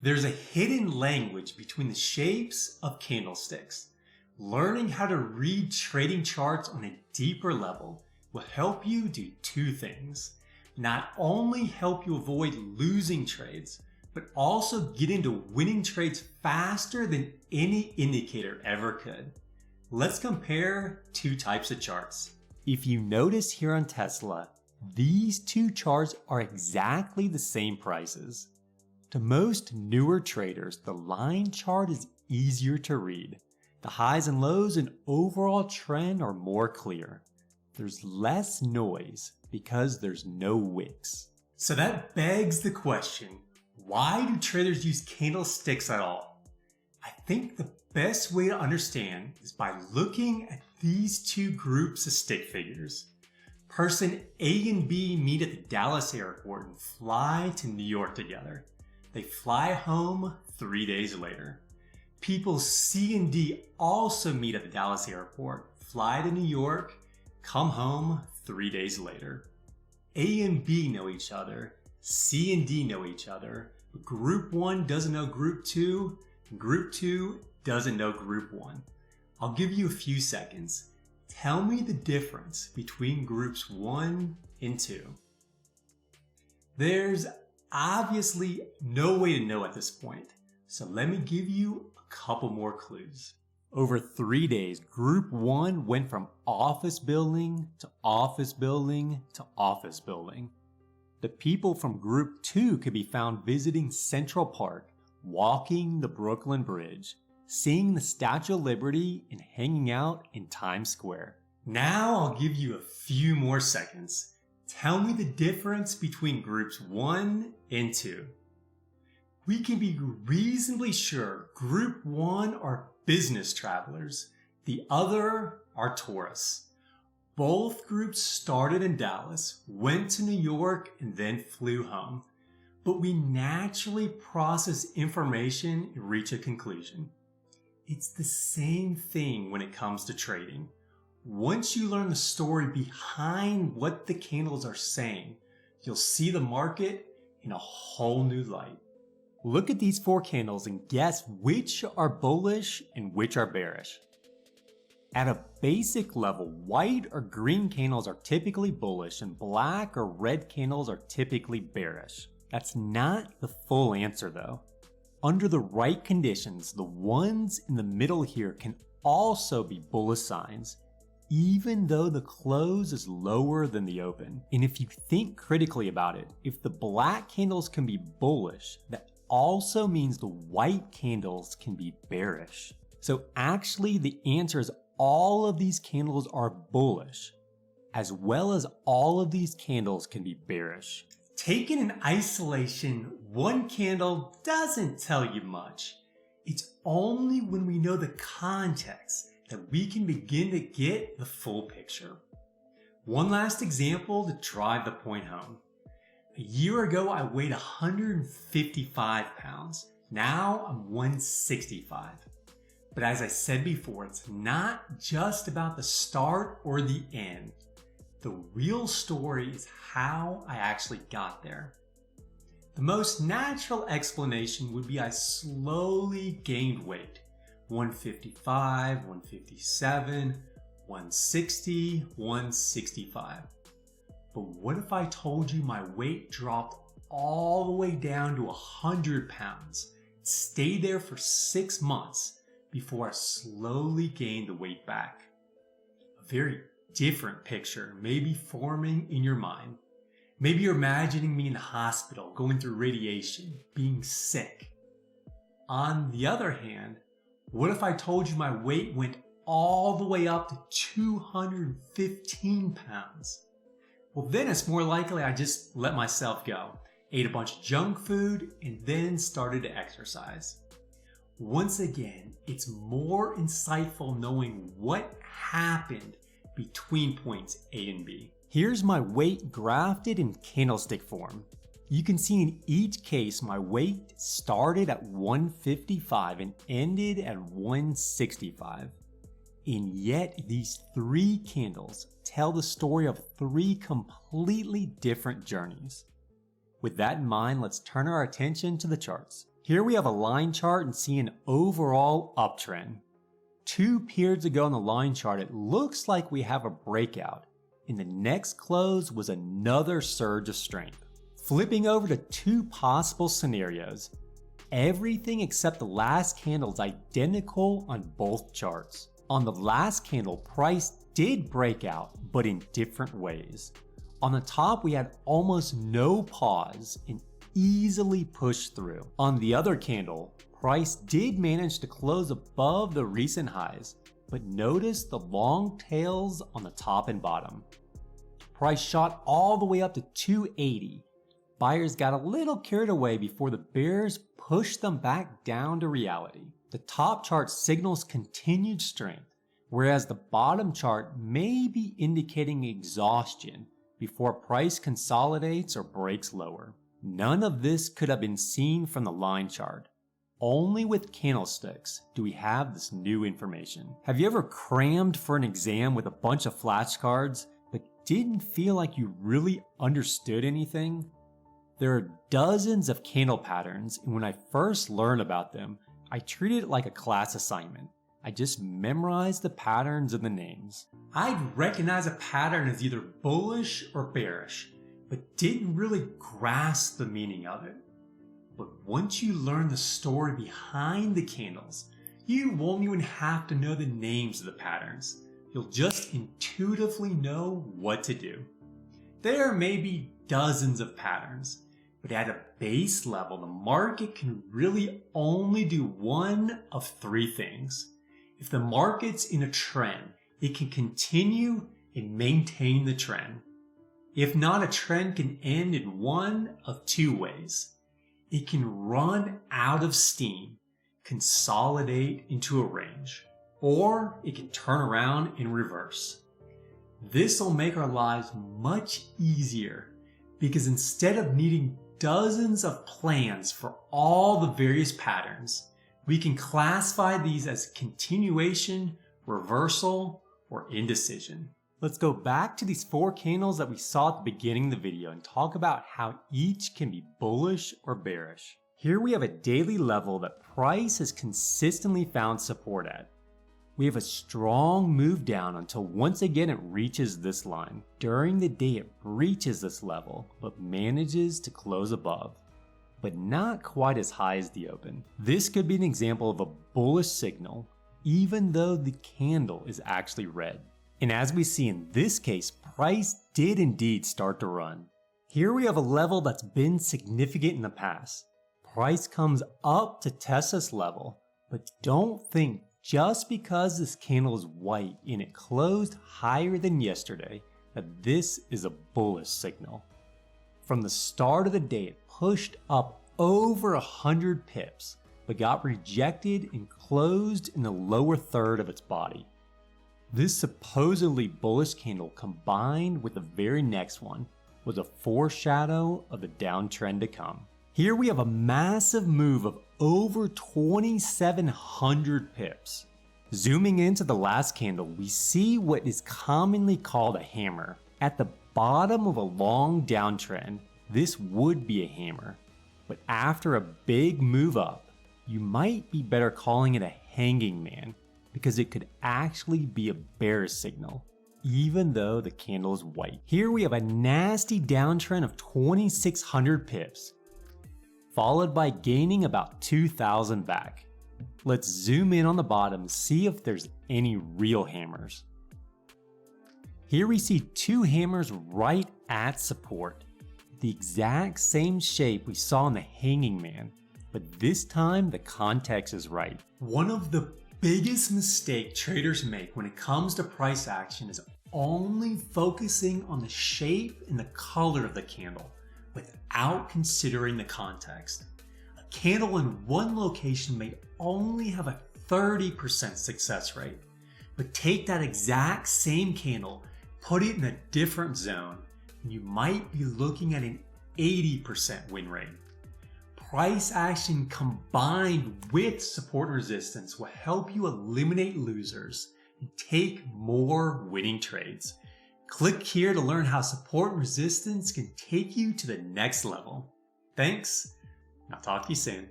There's a hidden language between the shapes of candlesticks. Learning how to read trading charts on a deeper level will help you do two things. Not only help you avoid losing trades, but also get into winning trades faster than any indicator ever could. Let's compare two types of charts. If you notice here on Tesla, these two charts are exactly the same prices. To most newer traders, the line chart is easier to read. The highs and lows and overall trend are more clear. There's less noise because there's no wicks. So that begs the question, why do traders use candlesticks at all? I think the best way to understand is by looking at these two groups of stick figures. Person A and B meet at the Dallas airport and fly to New York together. They fly home 3 days later. People C and D also meet at the Dallas airport, fly to New York, come home 3 days later. A and B know each other, C and D know each other, but Group 1 doesn't know Group 2, and Group 2 doesn't know Group 1. I'll give you a few seconds. Tell me the difference between Groups 1 and 2. There's obviously no way to know at this point, so let me give you a couple more clues. Over 3 days, Group 1 went from office building to office building to office building. The people from Group 2 could be found visiting Central Park, walking the Brooklyn Bridge, seeing the Statue of Liberty, and hanging out in Times Square. Now I'll give you a few more seconds. Tell me the difference between Groups 1 and 2. We can be reasonably sure Group 1 are business travelers, the other are tourists. Both groups started in Dallas, went to New York, and then flew home. But we naturally process information and reach a conclusion. It's the same thing when it comes to trading. Once you learn the story behind what the candles are saying, you'll see the market in a whole new light. Look at these 4 candles and guess which are bullish and which are bearish. At a basic level, white or green candles are typically bullish and black or red candles are typically bearish. That's not the full answer though. Under the right conditions, the ones in the middle here can also be bullish signs, even though the close is lower than the open. And if you think critically about it, if the black candles can be bullish, that also means the white candles can be bearish. So actually the answer is all of these candles are bullish, as well as all of these candles can be bearish. Taken in isolation, one candle doesn't tell you much. It's only when we know the context that we can begin to get the full picture. One last example to drive the point home. A year ago, I weighed 155 pounds. Now I'm 165. But as I said before, it's not just about the start or the end. The real story is how I actually got there. The most natural explanation would be I slowly gained weight. 155, 157, 160, 165. But what if I told you my weight dropped all the way down to 100 pounds, stayed there for 6 months before I slowly gained the weight back? A very different picture may be forming in your mind. Maybe you're imagining me in the hospital, going through radiation, being sick. On the other hand, what if I told you my weight went all the way up to 215 pounds? Well, then it's more likely I just let myself go, ate a bunch of junk food, and then started to exercise. Once again, it's more insightful knowing what happened between points A and B. Here's my weight graphed in candlestick form. You can see in each case my weight started at 155 and ended at 165. And yet these 3 candles tell the story of 3 completely different journeys. With that in mind, let's turn our attention to the charts. Here we have a line chart and see an overall uptrend. 2 periods ago on the line chart, it looks like we have a breakout, and the next close was another surge of strength. Flipping over to 2 possible scenarios, everything except the last candle is identical on both charts. On the last candle, price did break out, but in different ways. On the top, we had almost no pause and easily pushed through. On the other candle, price did manage to close above the recent highs, but notice the long tails on the top and bottom. Price shot all the way up to 280. Buyers got a little carried away before the bears pushed them back down to reality. The top chart signals continued strength, whereas the bottom chart may be indicating exhaustion before price consolidates or breaks lower. None of this could have been seen from the line chart. Only with candlesticks do we have this new information. Have you ever crammed for an exam with a bunch of flashcards but didn't feel like you really understood anything? There are dozens of candle patterns, and when I first learned about them, I treated it like a class assignment. I just memorized the patterns and the names. I'd recognize a pattern as either bullish or bearish, but didn't really grasp the meaning of it. But once you learn the story behind the candles, you won't even have to know the names of the patterns. You'll just intuitively know what to do. There may be dozens of patterns, but at a base level, the market can really only do one of 3 things. If the market's in a trend, it can continue and maintain the trend. If not, a trend can end in one of 2 ways. It can run out of steam, consolidate into a range, or it can turn around in reverse. This will make our lives much easier because instead of needing dozens of plans for all the various patterns, we can classify these as continuation, reversal, or indecision. Let's go back to these 4 candles that we saw at the beginning of the video and talk about how each can be bullish or bearish. Here we have a daily level that price has consistently found support at. We have a strong move down until once again it reaches this line. During the day it breaches this level, but manages to close above, but not quite as high as the open. This could be an example of a bullish signal, even though the candle is actually red. And as we see in this case, price did indeed start to run. Here we have a level that's been significant in the past. Price comes up to test this level, but don't think just because this candle is white and it closed higher than yesterday that this is a bullish signal. From the start of the day, it pushed up over 100 pips, but got rejected and closed in the lower third of its body. This supposedly bullish candle combined with the very next one was a foreshadow of the downtrend to come. Here we have a massive move of over 2,700 pips. Zooming into the last candle, we see what is commonly called a hammer. At the bottom of a long downtrend, this would be a hammer. But after a big move up, you might be better calling it a hanging man, because it could actually be a bearish signal, even though the candle is white. Here we have a nasty downtrend of 2,600 pips, followed by gaining about 2,000 back. Let's zoom in on the bottom and see if there's any real hammers. Here we see 2 hammers right at support, the exact same shape we saw in the hanging man, but this time the context is right. One of the biggest mistake traders make when it comes to price action is only focusing on the shape and the color of the candle without considering the context. A candle in one location may only have a 30% success rate, but take that exact same candle, put it in a different zone, and you might be looking at an 80% win rate. Price action combined with support and resistance will help you eliminate losers and take more winning trades. Click here to learn how support and resistance can take you to the next level. Thanks, and I'll talk to you soon.